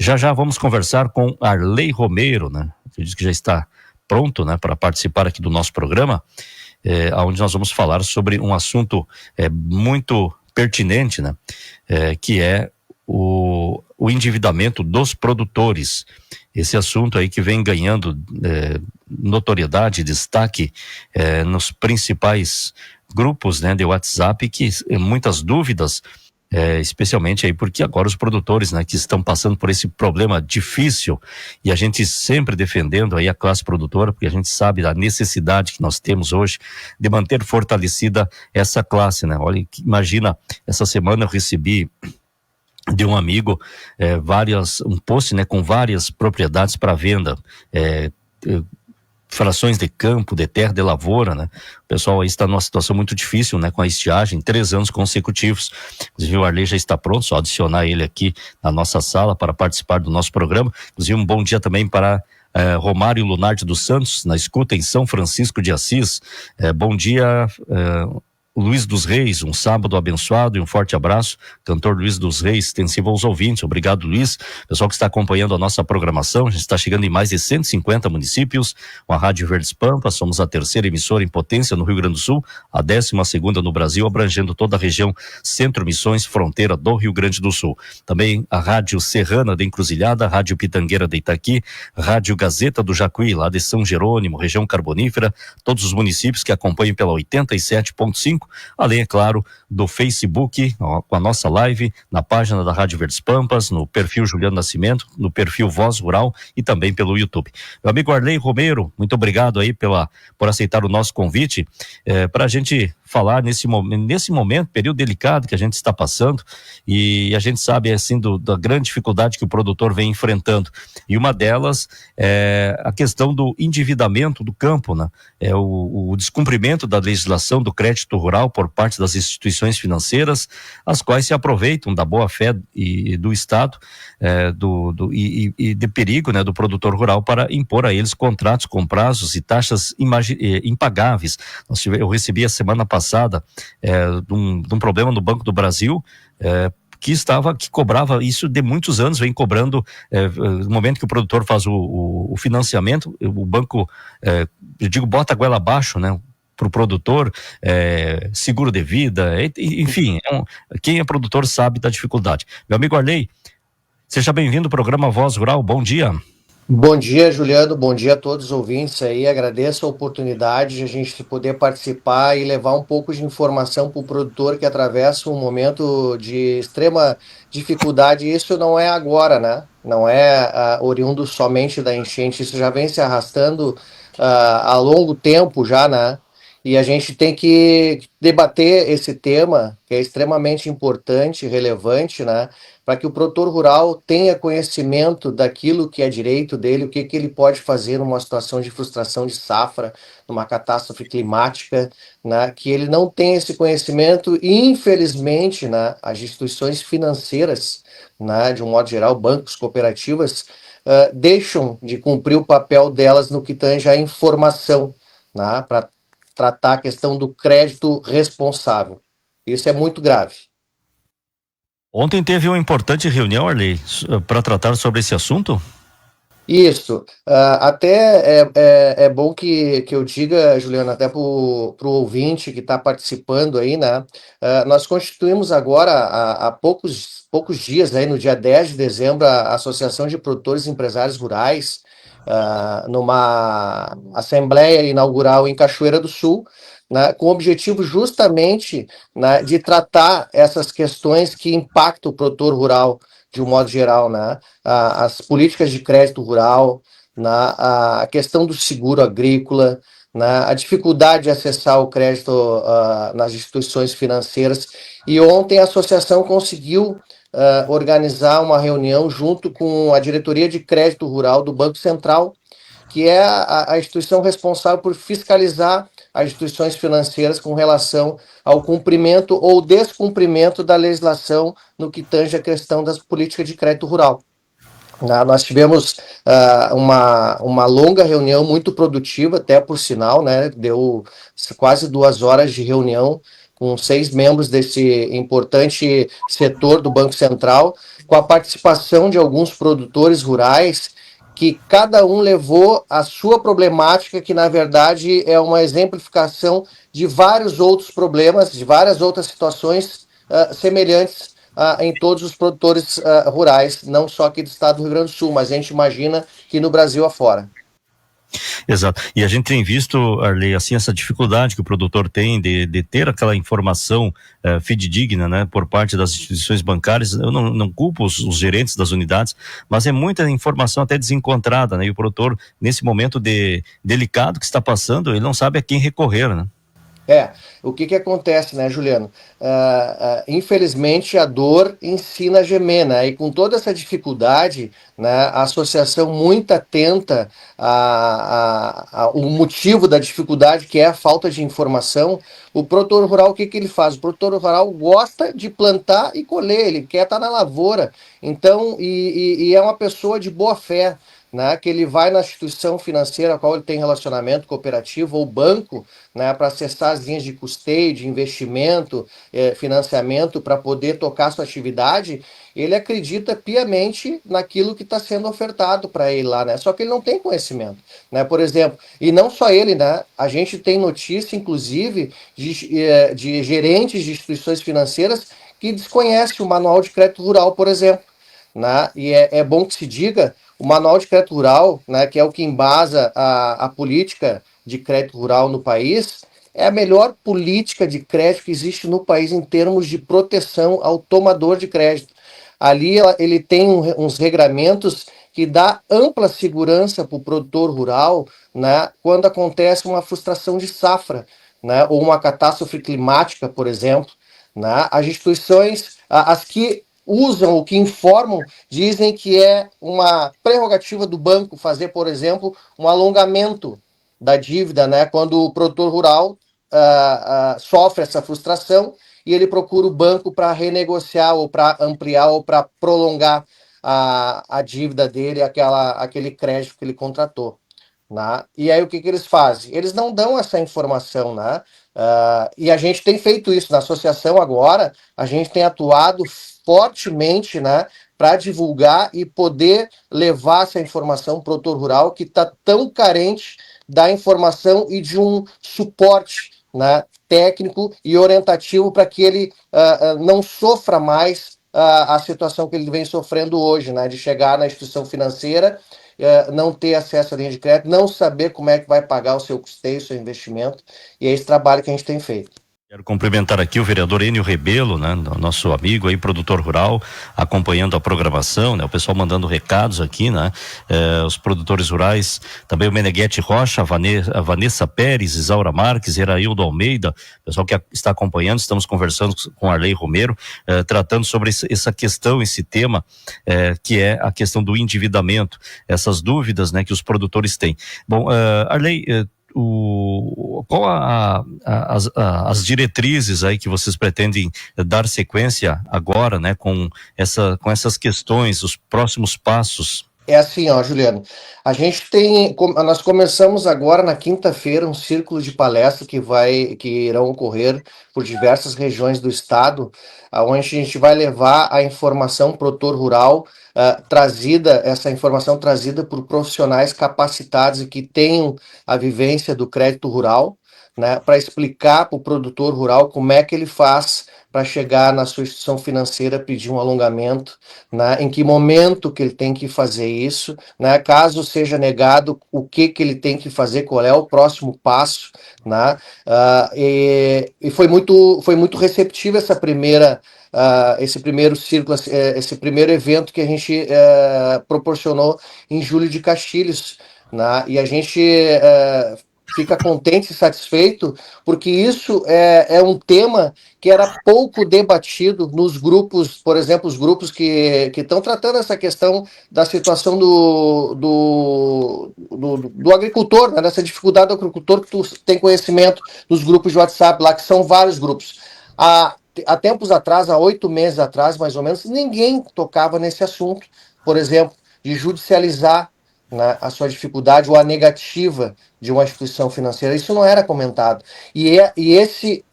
Já já vamos conversar com Arley Romero, né? Que diz que já está pronto, né, para participar aqui do nosso programa, onde nós vamos falar sobre um assunto muito pertinente, né? Que é o endividamento dos produtores. Esse assunto aí que vem ganhando notoriedade, destaque nos principais grupos, né, de WhatsApp, que muitas dúvidas, especialmente aí porque agora os produtores, né, que estão passando por esse problema difícil, e a gente sempre defendendo aí a classe produtora, porque a gente sabe da necessidade que nós temos hoje de manter fortalecida essa classe, né? Olha, imagina, essa semana eu recebi de um amigo um post, né, com várias propriedades para venda, frações de campo, de terra, de lavoura, né? O pessoal aí está numa situação muito difícil, né? Com a estiagem, 3 anos consecutivos. Inclusive o Arley já está pronto, só adicionar ele aqui na nossa sala para participar do nosso programa. Inclusive um bom dia também para Romário Lunardi dos Santos, na escuta em São Francisco de Assis. Bom dia, Luiz dos Reis, um sábado abençoado e um forte abraço. Cantor Luiz dos Reis, extensivo aos ouvintes. Obrigado, Luiz. Pessoal que está acompanhando a nossa programação, a gente está chegando em mais de 150 municípios com a Rádio Verdes Pampas. Somos a 3ª emissora em potência no Rio Grande do Sul, a 12ª no Brasil, abrangendo toda a região Centro Missões, fronteira do Rio Grande do Sul. Também a Rádio Serrana de Encruzilhada, Rádio Pitangueira de Itaqui, Rádio Gazeta do Jacuí, lá de São Jerônimo, região carbonífera, todos os municípios que acompanham pela 87.5, além, é claro, do Facebook, com a nossa live, na página da Rádio Verdes Pampas, no perfil Juliano Nascimento, no perfil Voz Rural e também pelo YouTube. Meu amigo Arley Romero, muito obrigado aí por aceitar o nosso convite, para a gente falar nesse momento, período delicado que a gente está passando, e a gente sabe, assim, da grande dificuldade que o produtor vem enfrentando. E uma delas é a questão do endividamento do campo, né? O descumprimento da legislação do crédito rural por parte das instituições financeiras, as quais se aproveitam da boa-fé e do Estado, e de perigo, né, do produtor rural para impor a eles contratos com prazos e taxas impagáveis. Eu recebi a semana passada de um problema no Banco do Brasil, que cobrava isso de muitos anos, vem cobrando, no momento que o produtor faz o financiamento, o banco, eu digo, bota a goela abaixo, né, para o produtor, seguro de vida, enfim, quem é produtor sabe da dificuldade. Meu amigo Arley, seja bem-vindo ao programa Voz Rural, bom dia. Bom dia, Juliano, bom dia a todos os ouvintes aí, agradeço a oportunidade de a gente poder participar e levar um pouco de informação para o produtor que atravessa um momento de extrema dificuldade. Isso não é agora, né? Não é oriundo somente da enchente, isso já vem se arrastando há longo tempo já, né? E a gente tem que debater esse tema, que é extremamente importante, relevante, né? Para que o produtor rural tenha conhecimento daquilo que é direito dele, o que ele pode fazer numa situação de frustração de safra, numa catástrofe climática, né? Que ele não tem esse conhecimento e, infelizmente, né, as instituições financeiras, né, de um modo geral, bancos, cooperativas, deixam de cumprir o papel delas no que tange à informação, né, para tratar a questão do crédito responsável. Isso é muito grave. Ontem teve uma importante reunião, Arley, para tratar sobre esse assunto? Isso. Até é bom que eu diga, Juliana, até para o ouvinte que está participando aí, né? Nós constituímos agora, há poucos dias, aí, no dia 10 de dezembro, a Associação de Produtores e Empresários Rurais, numa assembleia inaugural em Cachoeira do Sul, né, com o objetivo justamente, né, de tratar essas questões que impactam o produtor rural de um modo geral, né? As políticas de crédito rural, né? A questão do seguro agrícola, né? A dificuldade de acessar o crédito nas instituições financeiras. E ontem a associação conseguiu organizar uma reunião junto com a diretoria de crédito rural do Banco Central, que é a instituição responsável por fiscalizar as instituições financeiras com relação ao cumprimento ou descumprimento da legislação no que tange a questão das políticas de crédito rural. Nós tivemos uma longa reunião, muito produtiva, até por sinal, né? Deu quase 2 horas de reunião, com 6 membros desse importante setor do Banco Central, com a participação de alguns produtores rurais, que cada um levou a sua problemática, que na verdade é uma exemplificação de vários outros problemas, de várias outras situações semelhantes em todos os produtores rurais, não só aqui do estado do Rio Grande do Sul, mas a gente imagina que no Brasil afora. Exato. E a gente tem visto, Arley, assim, essa dificuldade que o produtor tem de ter aquela informação fidedigna, né, por parte das instituições bancárias. Eu não culpo os gerentes das unidades, mas é muita informação até desencontrada, né, e o produtor, nesse momento delicado que está passando, ele não sabe a quem recorrer, né? O que acontece, né, Juliano? Infelizmente, a dor ensina a gemer, né? E com toda essa dificuldade, né, a associação muito atenta ao motivo da dificuldade, que é a falta de informação. O produtor rural, o que ele faz? O produtor rural gosta de plantar e colher, ele quer estar na lavoura. Então, e é uma pessoa de boa fé, né, que ele vai na instituição financeira a qual ele tem relacionamento cooperativo ou banco, né, para acessar as linhas de custeio, de investimento, financiamento, para poder tocar sua atividade, ele acredita piamente naquilo que está sendo ofertado para ele lá, né? Só que ele não tem conhecimento, né? Por exemplo, e não só ele, né? A gente tem notícia, inclusive, de gerentes de instituições financeiras que desconhecem o Manual de Crédito Rural, por exemplo, né? E é bom que se diga, o Manual de Crédito Rural, né, que é o que embasa a política de crédito rural no país, é a melhor política de crédito que existe no país em termos de proteção ao tomador de crédito. Ali ele tem uns regramentos que dá ampla segurança para o produtor rural, né, quando acontece uma frustração de safra, né, ou uma catástrofe climática, por exemplo. Né, as instituições, as que usam, ou que informam, dizem que é uma prerrogativa do banco fazer, por exemplo, um alongamento da dívida, né, quando o produtor rural sofre essa frustração e ele procura o banco para renegociar ou para ampliar ou para prolongar a dívida dele, aquele crédito que ele contratou. Né? E aí o que eles fazem? Eles não dão essa informação, né? E a gente tem feito isso na associação agora, a gente tem atuado fortemente, né, para divulgar e poder levar essa informação para o produtor rural que está tão carente da informação e de um suporte, né, técnico e orientativo para que ele não sofra mais a situação que ele vem sofrendo hoje, né, de chegar na instituição financeira, não ter acesso à linha de crédito, não saber como é que vai pagar o seu custeio, o seu investimento, e é esse trabalho que a gente tem feito. Quero cumprimentar aqui o vereador Enio Rebelo, né, nosso amigo aí, produtor rural, acompanhando a programação, né, o pessoal mandando recados aqui, né, os produtores rurais, também o Meneghetti Rocha, a Vanessa Pérez, Isaura Marques, Eraildo Almeida, pessoal que está acompanhando, estamos conversando com Arley Romero, tratando sobre essa questão, esse tema, que é a questão do endividamento, essas dúvidas, né, que os produtores têm. Bom, Arley, qual as diretrizes aí que vocês pretendem dar sequência agora, né, com essas questões, os próximos passos? É assim, ó, Juliano, nós começamos agora na quinta-feira um círculo de palestras que irão ocorrer por diversas regiões do estado, onde a gente vai levar a informação produtor rural, essa informação trazida por profissionais capacitados e que tenham a vivência do crédito rural, né, para explicar para o produtor rural como é que ele faz para chegar na sua instituição financeira, pedir um alongamento, né, em que momento que ele tem que fazer isso, né, caso seja negado, o que ele tem que fazer, qual é o próximo passo, né, e foi muito receptivo esse primeiro círculo, esse primeiro evento que a gente proporcionou em Júlio de Castilhos, né, e a gente fica contente e satisfeito, porque isso é um tema que era pouco debatido nos grupos, por exemplo, os grupos que estão tratando essa questão da situação do agricultor, né, dessa dificuldade do agricultor, que tu tem conhecimento dos grupos de WhatsApp lá, que são vários grupos. Há tempos atrás, há 8 meses atrás, mais ou menos, ninguém tocava nesse assunto, por exemplo, de judicializar né, a sua dificuldade ou a negativa de uma instituição financeira. Isso não era comentado.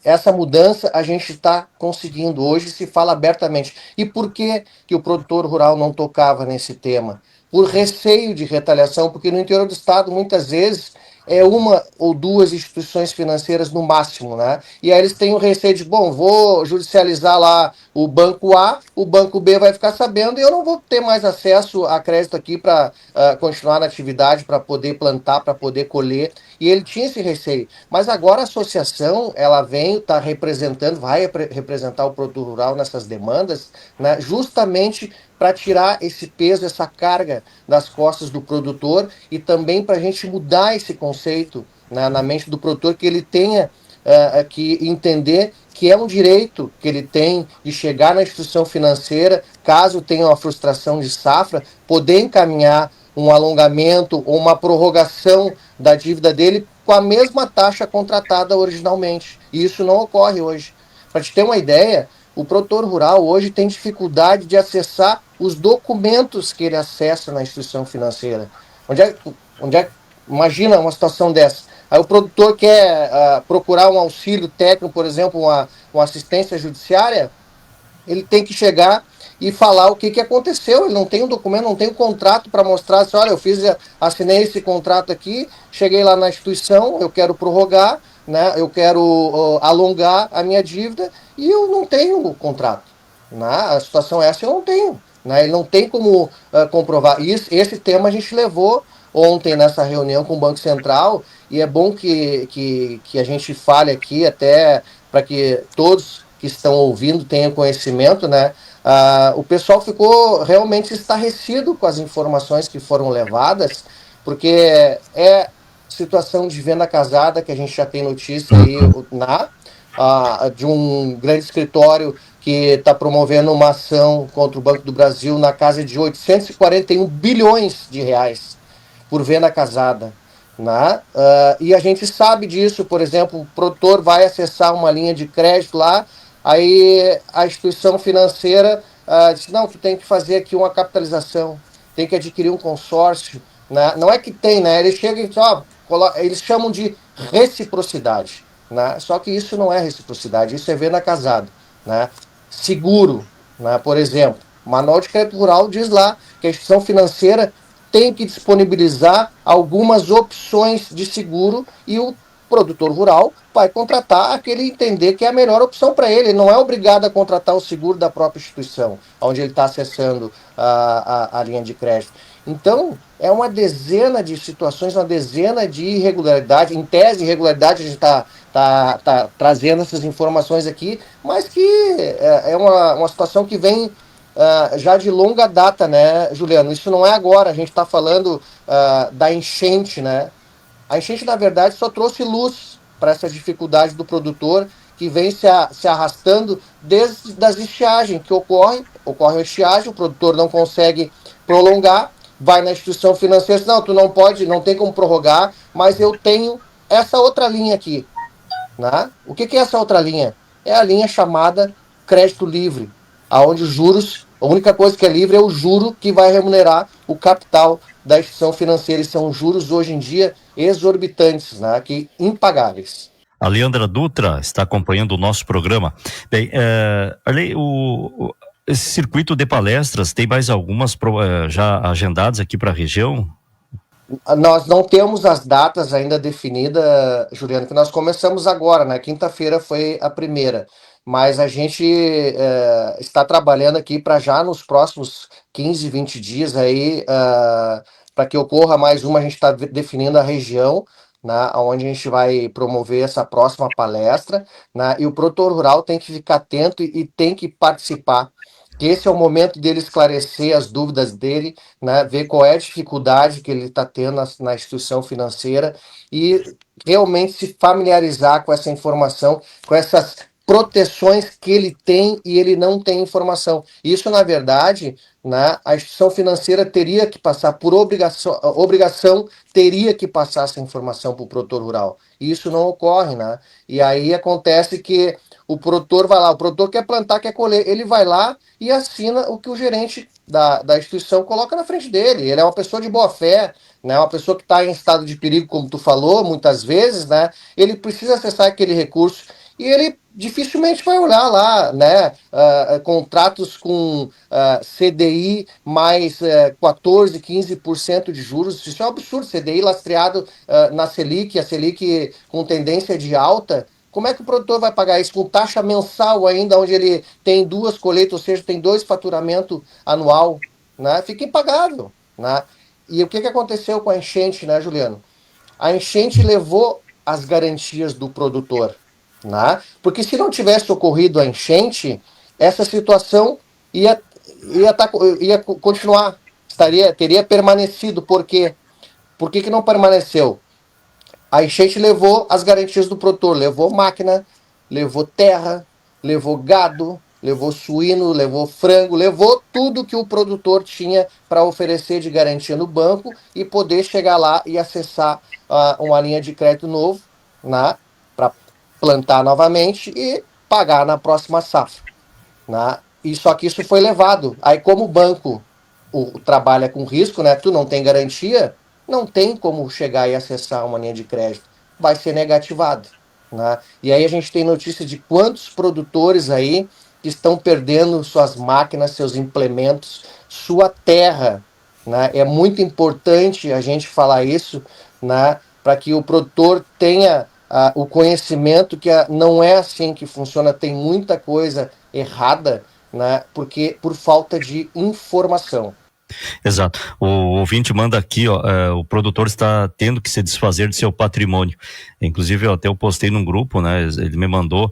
Essa mudança a gente está conseguindo. Hoje se fala abertamente. E por que o produtor rural não tocava nesse tema? Por receio de retaliação, porque no interior do estado, muitas vezes, é uma ou duas instituições financeiras no máximo, né? E aí eles têm o receio de, bom, vou judicializar lá o banco A, o banco B vai ficar sabendo e eu não vou ter mais acesso a crédito aqui para continuar na atividade, para poder plantar, para poder colher. E ele tinha esse receio. Mas agora a associação, ela vem, está representando, vai representar o produtor rural nessas demandas, né, justamente para tirar esse peso, essa carga das costas do produtor e também para a gente mudar esse conceito, né, na mente do produtor, que ele tenha que entender que é um direito que ele tem de chegar na instituição financeira, caso tenha uma frustração de safra, poder encaminhar um alongamento ou uma prorrogação da dívida dele com a mesma taxa contratada originalmente. E isso não ocorre hoje. Para te ter uma ideia, o produtor rural hoje tem dificuldade de acessar os documentos que ele acessa na instituição financeira. Onde é, imagina uma situação dessa. Aí o produtor quer procurar um auxílio técnico, por exemplo, uma assistência judiciária, ele tem que chegar e falar o que aconteceu. Ele não tem um documento, não tem um contrato para mostrar assim, olha, assinei esse contrato aqui, cheguei lá na instituição, eu quero prorrogar, né, eu quero alongar a minha dívida e eu não tenho o contrato. Né? A situação é essa, eu não tenho. Né? Ele não tem como comprovar. Esse tema a gente levou ontem nessa reunião com o Banco Central e é bom que a gente fale aqui até para que todos que estão ouvindo tenham conhecimento, né? O pessoal ficou realmente estarrecido com as informações que foram levadas, porque é situação de venda casada que a gente já tem notícia aí de um grande escritório que está promovendo uma ação contra o Banco do Brasil na casa de 841 bilhões de reais por venda casada. Né? E a gente sabe disso, por exemplo, o produtor vai acessar uma linha de crédito lá, aí a instituição financeira diz, não, tu tem que fazer aqui uma capitalização, tem que adquirir um consórcio. Né? Não é que tem, né? Eles chegam e eles chamam de reciprocidade. Né? Só que isso não é reciprocidade, isso é venda casada. Né? Seguro, né? Por exemplo, o Manual de Crédito Rural diz lá que a instituição financeira tem que disponibilizar algumas opções de seguro e o produtor rural vai contratar aquele entender que é a melhor opção para ele. Ele não é obrigado a contratar o seguro da própria instituição, onde ele está acessando a linha de crédito. Então, é uma dezena de situações, uma dezena de irregularidades. Em tese, irregularidade, a gente está trazendo essas informações aqui, mas que é uma situação que vem já de longa data, né, Juliano? Isso não é agora, a gente está falando da enchente, né? A enchente, na verdade, só trouxe luz para essa dificuldade do produtor que vem se arrastando desde as estiagens que ocorre uma estiagem, o produtor não consegue prolongar, vai na instituição financeira, diz, não, tu não pode, não tem como prorrogar, mas eu tenho essa outra linha aqui. Né? O que é essa outra linha? É a linha chamada crédito livre, aonde os juros, a única coisa que é livre é o juro que vai remunerar o capital da instituição financeira, e são juros hoje em dia exorbitantes, né? Que impagáveis. A Leandra Dutra está acompanhando o nosso programa. Bem, Arley, esse circuito de palestras, tem mais algumas já agendadas aqui para a região? Nós não temos as datas ainda definidas, Juliano, que nós começamos agora, né? Quinta-feira foi a primeira, mas a gente está trabalhando aqui para já nos próximos 15, 20 dias aí, para que ocorra mais uma, a gente está definindo a região, né, onde a gente vai promover essa próxima palestra, né, e o produtor rural tem que ficar atento e tem que participar. Que esse é o momento dele esclarecer as dúvidas dele, né, ver qual é a dificuldade que ele está tendo na instituição financeira e realmente se familiarizar com essa informação, com essas proteções que ele tem e ele não tem informação. Isso, na verdade, né, a instituição financeira teria que passar por obrigação teria que passar essa informação para o produtor rural. E isso não ocorre, né? E aí acontece que o produtor vai lá, o produtor quer plantar, quer colher, ele vai lá e assina o que o gerente da instituição coloca na frente dele. Ele é uma pessoa de boa fé, né? Uma pessoa que está em estado de perigo, como tu falou, muitas vezes, né? Ele precisa acessar aquele recurso e ele dificilmente vai olhar lá, né? Contratos com CDI mais 14, 15% de juros. Isso é um absurdo. CDI lastreado na Selic, a Selic com tendência de alta. Como é que o produtor vai pagar isso com taxa mensal ainda, onde ele tem duas colheitas, ou seja, tem dois faturamento anual, né? Fica impagável, né? E o que aconteceu com a enchente, né, Juliano? A enchente levou as garantias do produtor, né? Porque se não tivesse ocorrido a enchente, essa situação ia continuar, teria permanecido. Por quê? Por que não permaneceu? A enchente levou as garantias do produtor, levou máquina, levou terra, levou gado, levou suíno, levou frango, levou tudo que o produtor tinha para oferecer de garantia no banco e poder chegar lá e acessar uma linha de crédito novo, né, para plantar novamente e pagar na próxima safra. Né? E só que isso foi levado. Aí, como o banco trabalha com risco, né? Tu não tem garantia, não tem como chegar e acessar uma linha de crédito. Vai ser negativado. Né? E aí a gente tem notícia de quantos produtores aí que estão perdendo suas máquinas, seus implementos, sua terra. Né? É muito importante a gente falar isso, né? Para que o produtor tenha o conhecimento que não é assim que funciona, tem muita coisa errada, né? Porque por falta de informação. Exato. O ouvinte manda aqui, ó, o produtor está tendo que se desfazer de seu patrimônio. Inclusive, eu até postei num grupo, né? Ele me mandou,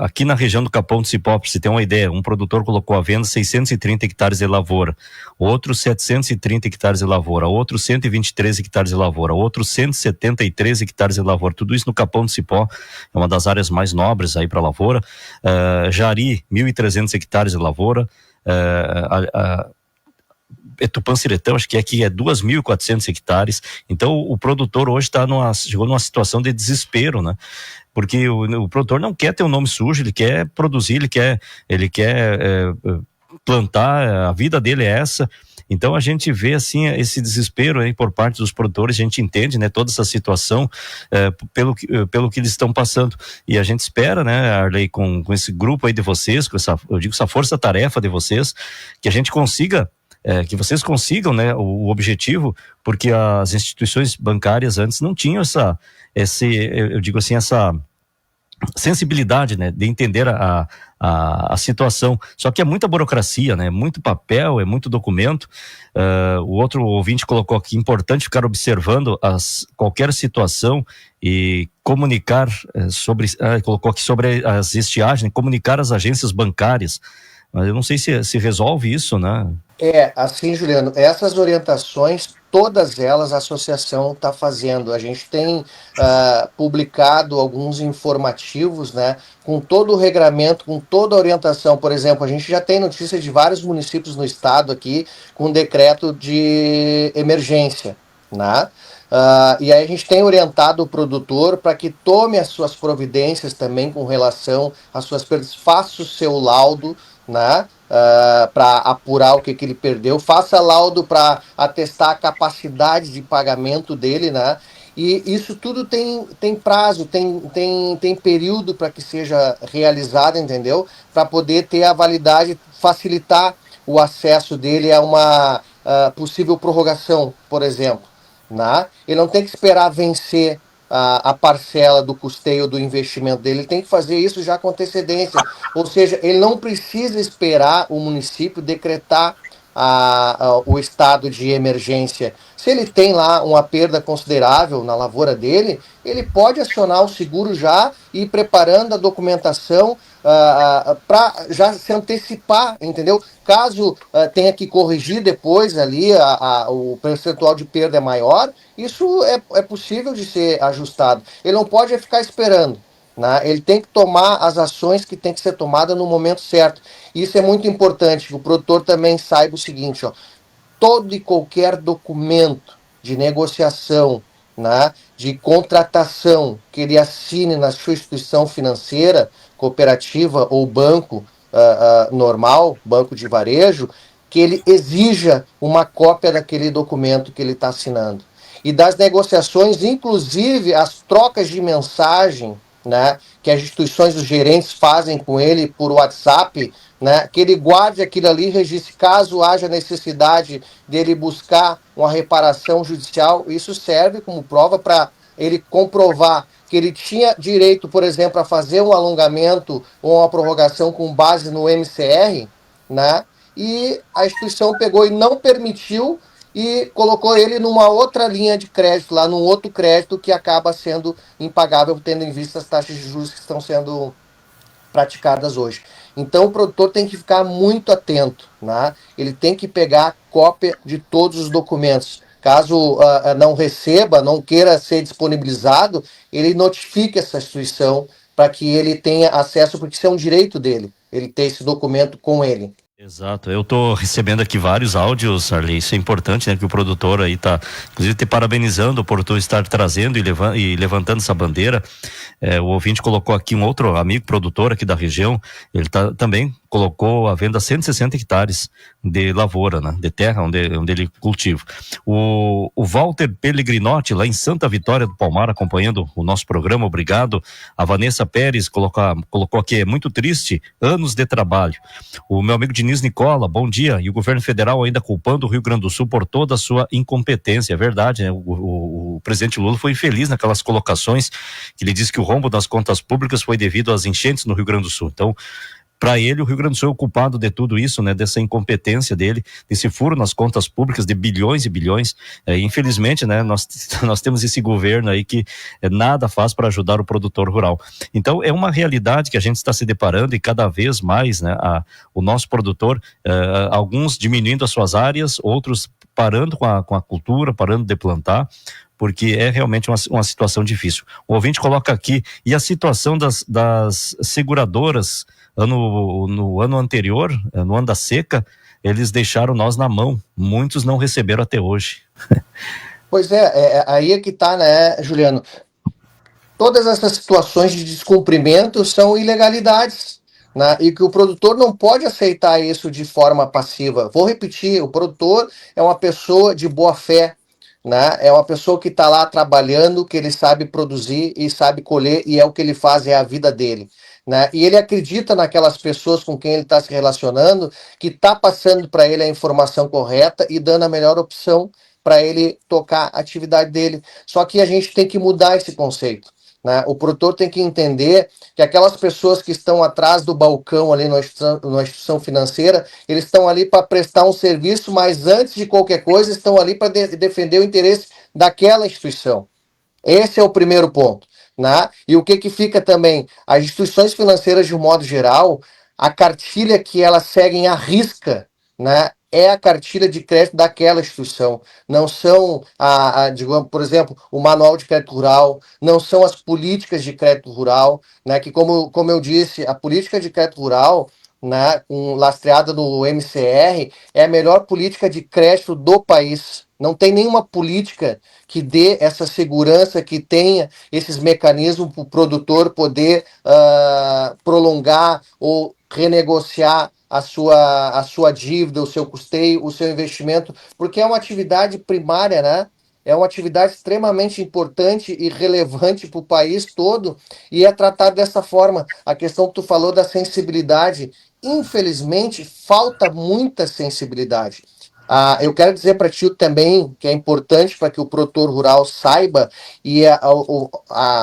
aqui na região do Capão do Cipó, para você ter uma ideia, um produtor colocou à venda 630 hectares de lavoura, outro 730 hectares de lavoura, outro 123 hectares de lavoura, outro 173 hectares de lavoura, tudo isso no Capão do Cipó, é uma das áreas mais nobres aí para lavoura. Jari, 1.300 hectares de lavoura, Tupanciretã, acho que aqui é 2.400 hectares. Então o produtor hoje chegou numa situação de desespero, né? Porque o produtor não quer ter um nome sujo, ele quer produzir, ele quer plantar, a vida dele é essa. Então a gente vê assim esse desespero aí por parte dos produtores, a gente entende, né, toda essa situação pelo que eles estão passando, e a gente espera, né, Arley, com esse grupo aí de vocês, com essa força-tarefa de vocês, que a gente consiga que vocês consigam, né, o objetivo, porque as instituições bancárias antes não tinham essa sensibilidade, né, de entender a situação. Só que é muita burocracia, né, muito papel, é muito documento. O outro ouvinte colocou aqui, importante ficar observando qualquer situação e comunicar colocou aqui sobre as estiagens, comunicar às agências bancárias. Mas eu não sei se resolve isso, né? Assim, Juliano, essas orientações, todas elas a associação está fazendo. A gente tem publicado alguns informativos, né, com todo o regramento, com toda a orientação. Por exemplo, a gente já tem notícia de vários municípios no estado aqui com decreto de emergência, né? E aí a gente tem orientado o produtor para que tome as suas providências também com relação às suas perdas, faça o seu laudo, né? Para apurar o que ele perdeu, faça laudo para atestar a capacidade de pagamento dele, né? E isso tudo tem prazo, tem período para que seja realizado, entendeu? Para poder ter a validade, facilitar o acesso dele a uma possível prorrogação, por exemplo. Né? Ele não tem que esperar vencer a parcela do custeio do investimento dele, ele tem que fazer isso já com antecedência. Ou seja, ele não precisa esperar o município decretar o estado de emergência. Se ele tem lá uma perda considerável na lavoura dele, ele pode acionar o seguro já e ir preparando a documentação para já se antecipar, entendeu? Caso tenha que corrigir depois ali, o percentual de perda é maior, isso é possível de ser ajustado. Ele não pode ficar esperando. Né? Ele tem que tomar as ações que tem que ser tomadas no momento certo. Isso é muito importante, que o produtor também saiba o seguinte, ó, todo e qualquer documento de negociação né, de contratação que ele assine na sua instituição financeira, cooperativa ou banco normal, banco de varejo, que ele exija uma cópia daquele documento que ele está assinando. E das negociações, inclusive as trocas de mensagem, né, que as instituições, os gerentes fazem com ele por WhatsApp, né, que ele guarde aquilo ali, registre caso haja necessidade dele buscar uma reparação judicial. Isso serve como prova para ele comprovar que ele tinha direito, por exemplo, a fazer um alongamento ou uma prorrogação com base no MCR, né? E a instituição pegou e não permitiu e colocou ele numa outra linha de crédito, lá num outro crédito que acaba sendo impagável, tendo em vista as taxas de juros que estão sendo praticadas hoje. Então o produtor tem que ficar muito atento, né? Ele tem que pegar cópia de todos os documentos. Caso não receba, não queira ser disponibilizado, ele notifique essa instituição para que ele tenha acesso, porque isso é um direito dele, ele ter esse documento com ele. Exato, eu tô recebendo aqui vários áudios, Arley, isso é importante, né, que o produtor aí tá, inclusive te parabenizando por tu estar trazendo e levantando essa bandeira. O ouvinte colocou aqui um outro amigo produtor aqui da região, ele também colocou à venda 160 hectares de lavoura, né, de terra onde ele cultiva. O Walter Pellegrinotti, lá em Santa Vitória do Palmar, acompanhando o nosso programa, obrigado. A Vanessa Pérez colocou aqui, é muito triste, anos de trabalho. O meu amigo Diniz Nicola, bom dia. E o governo federal ainda culpando o Rio Grande do Sul por toda a sua incompetência. É verdade, né? O presidente Lula foi infeliz naquelas colocações que ele disse que o rombo das contas públicas foi devido às enchentes no Rio Grande do Sul. Então, para ele, o Rio Grande do Sul é o culpado de tudo isso, né? Dessa incompetência dele, desse furo nas contas públicas de bilhões e bilhões. Infelizmente, né? Nós temos esse governo aí que nada faz para ajudar o produtor rural. Então, é uma realidade que a gente está se deparando e cada vez mais, né? O nosso produtor, alguns diminuindo as suas áreas, outros parando com a cultura, parando de plantar, porque é realmente uma situação difícil. O ouvinte coloca aqui, e a situação das seguradoras no ano anterior, no ano da seca, eles deixaram nós na mão. Muitos não receberam até hoje. Pois aí é que está, né, Juliano? Todas essas situações de descumprimento são ilegalidades, né? E que o produtor não pode aceitar isso de forma passiva. Vou repetir, o produtor é uma pessoa de boa fé, né? É uma pessoa que está lá trabalhando, que ele sabe produzir e sabe colher, e é o que ele faz, é a vida dele. Né? E ele acredita naquelas pessoas com quem ele está se relacionando, que está passando para ele a informação correta e dando a melhor opção para ele tocar a atividade dele. Só que a gente tem que mudar esse conceito. Né? O produtor tem que entender que aquelas pessoas que estão atrás do balcão ali na instituição financeira, eles estão ali para prestar um serviço, mas antes de qualquer coisa, estão ali para defender o interesse daquela instituição. Esse é o primeiro ponto. Né? E o que fica também? As instituições financeiras, de um modo geral, a cartilha que elas seguem à risca, né, é a cartilha de crédito daquela instituição. Não são, digamos, por exemplo, o manual de crédito rural, não são as políticas de crédito rural, né, que, como eu disse, a política de crédito rural, né, lastreada no MCR, é a melhor política de crédito do país. Não tem nenhuma política que dê essa segurança, que tenha esses mecanismos para o produtor poder prolongar ou renegociar a sua dívida, o seu custeio, o seu investimento, porque é uma atividade primária, né? É uma atividade extremamente importante e relevante para o país todo e é tratado dessa forma. A questão que tu falou da sensibilidade, infelizmente, falta muita sensibilidade. Eu quero dizer para ti também que é importante para que o produtor rural saiba e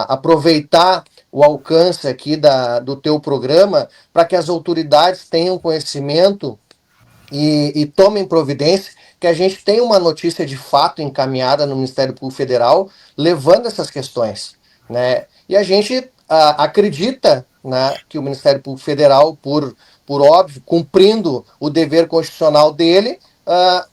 aproveitar o alcance aqui do teu programa para que as autoridades tenham conhecimento e tomem providência, que a gente tem uma notícia de fato encaminhada no Ministério Público Federal levando essas questões. Né? E a gente acredita, né, que o Ministério Público Federal, por óbvio, cumprindo o dever constitucional dele,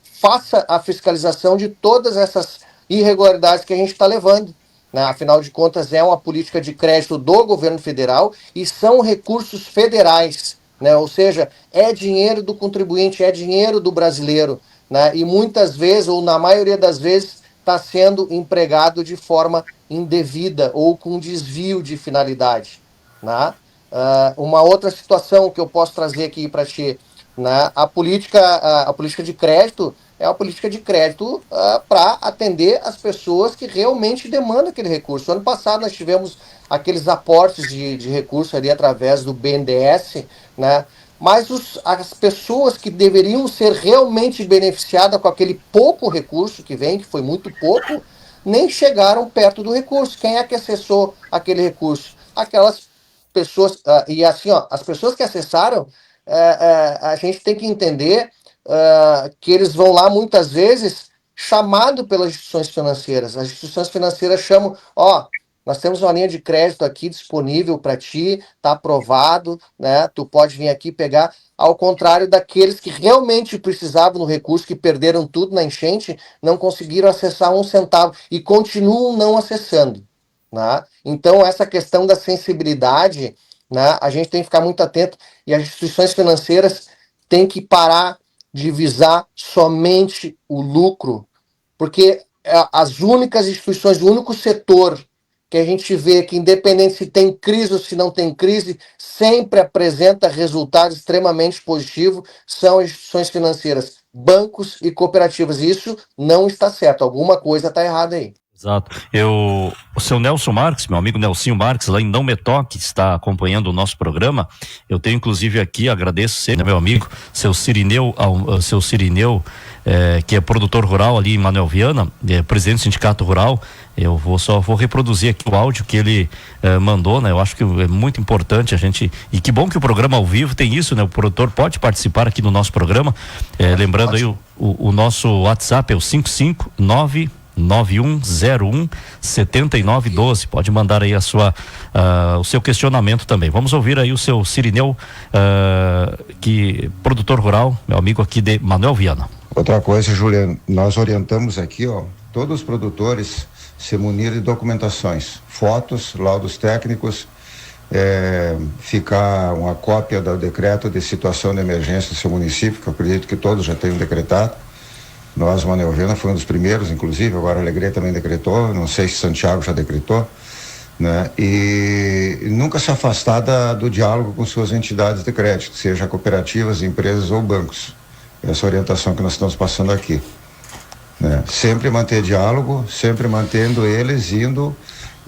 faça a fiscalização de todas essas irregularidades que a gente está levando. Né? Afinal de contas, é uma política de crédito do governo federal e são recursos federais. Né? Ou seja, é dinheiro do contribuinte, é dinheiro do brasileiro. Né? E muitas vezes, ou na maioria das vezes, está sendo empregado de forma indevida ou com desvio de finalidade, né? Uma outra situação que eu posso trazer aqui para ti, né? A política de crédito é uma política de crédito para atender as pessoas que realmente demandam aquele recurso. Ano passado nós tivemos aqueles aportes de recurso ali através do BNDES, né? Mas as pessoas que deveriam ser realmente beneficiadas com aquele pouco recurso que vem, que foi muito pouco, nem chegaram perto do recurso. Quem é que acessou aquele recurso? Aquelas pessoas, e assim, ó, as pessoas que acessaram, a gente tem que entender que eles vão lá muitas vezes chamado pelas instituições financeiras. As instituições financeiras chamam, ó, nós temos uma linha de crédito aqui disponível para ti, está aprovado, né? Tu pode vir aqui pegar. Ao contrário daqueles que realmente precisavam do recurso, que perderam tudo na enchente, não conseguiram acessar um centavo e continuam não acessando, né? Então, essa questão da sensibilidade, né, a gente tem que ficar muito atento e as instituições financeiras têm que parar de visar somente o lucro, porque as únicas instituições, o único setor que a gente vê que, independente se tem crise ou se não tem crise, sempre apresenta resultados extremamente positivos, são as instituições financeiras, bancos e cooperativas. E isso não está certo, alguma coisa está errada aí. Exato. O seu Nelson Marques, meu amigo Nelsinho Marques, lá em Não Me Toque, está acompanhando o nosso programa. Eu tenho inclusive aqui, agradeço sempre, meu amigo, seu Cirineu, que é produtor rural ali em Manuel Viana, presidente do Sindicato Rural. Eu vou reproduzir aqui o áudio que ele mandou, né? Eu acho que é muito importante a gente, e que bom que o programa ao vivo tem isso, né? O produtor pode participar aqui no nosso programa, lembrando aí o nosso WhatsApp é o 559 9101 7912. Pode mandar aí o seu questionamento também. Vamos ouvir aí o seu Cirineu, produtor rural, meu amigo aqui de Manuel Viana. Outra coisa, Juliano, nós orientamos aqui, todos os produtores se munir de documentações, fotos, laudos técnicos, ficar uma cópia do decreto de situação de emergência do seu município, que eu acredito que todos já tenham decretado. Nós, Manuel Viana, foi um dos primeiros, inclusive, agora Alegrete também decretou, não sei se Santiago já decretou, né? E nunca se afastar do diálogo com suas entidades de crédito, seja cooperativas, empresas ou bancos. Essa orientação que nós estamos passando aqui, né? Sempre manter diálogo, sempre mantendo eles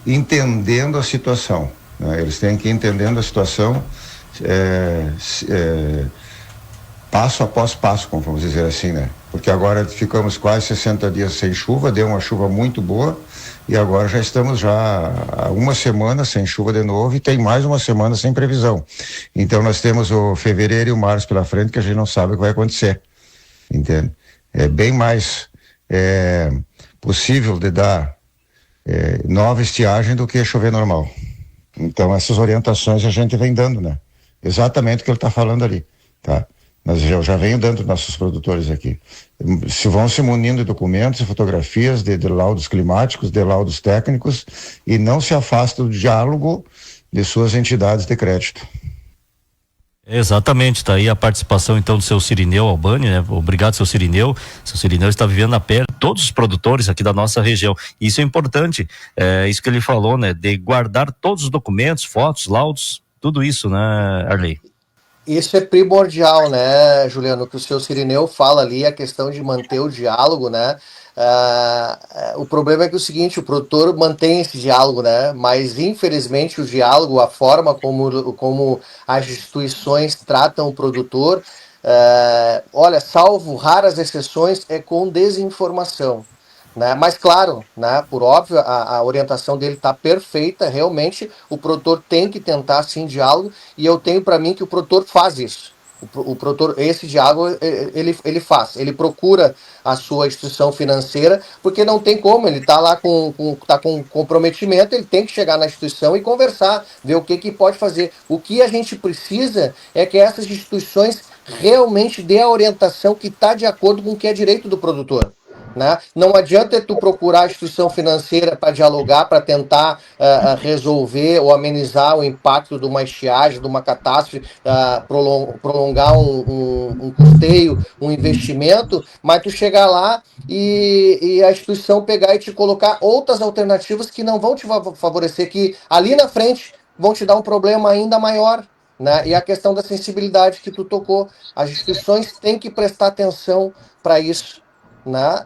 entendendo a situação, né? Eles têm que ir entendendo a situação, passo após passo, como vamos dizer assim, né? Porque agora ficamos quase 60 dias sem chuva, deu uma chuva muito boa e agora já estamos há uma semana sem chuva de novo e tem mais uma semana sem previsão. Então nós temos o fevereiro e o março pela frente que a gente não sabe o que vai acontecer, entende? É bem mais possível de dar nova estiagem do que chover normal. Então essas orientações a gente vem dando, né? Exatamente o que ele está falando ali, tá? Mas eu já venho dando nossos produtores aqui. Vão se munindo de documentos e fotografias de laudos climáticos, de laudos técnicos e não se afastam do diálogo de suas entidades de crédito. Exatamente, tá aí a participação então do seu Cirineu Albani, né? Obrigado, seu Cirineu. Seu Cirineu está vivendo na pele de todos os produtores aqui da nossa região. Isso é importante, isso que ele falou, né? De guardar todos os documentos, fotos, laudos, tudo isso, né, Arley? Isso é primordial, né, Juliano? Que o seu Cirineu fala ali, a questão de manter o diálogo, né? O problema é que é o seguinte, o produtor mantém esse diálogo, né? Mas infelizmente o diálogo, a forma como as instituições tratam o produtor, olha, salvo raras exceções, é com desinformação. Né? Mas claro, né, por óbvio, a orientação dele está perfeita, realmente o produtor tem que tentar sim diálogo, e eu tenho para mim que o produtor faz isso. O produtor, esse diálogo ele faz, ele procura a sua instituição financeira, porque não tem como, ele está lá tá com comprometimento, ele tem que chegar na instituição e conversar, ver o que pode fazer. O que a gente precisa é que essas instituições realmente dê a orientação que está de acordo com o que é direito do produtor. Né? Não adianta tu procurar a instituição financeira para dialogar, para tentar resolver ou amenizar o impacto de uma estiagem, de uma catástrofe, prolongar um custeio, um investimento, mas tu chegar lá e a instituição pegar e te colocar outras alternativas que não vão te favorecer, que ali na frente vão te dar um problema ainda maior. Né? E a questão da sensibilidade que tu tocou, as instituições têm que prestar atenção para isso. Né?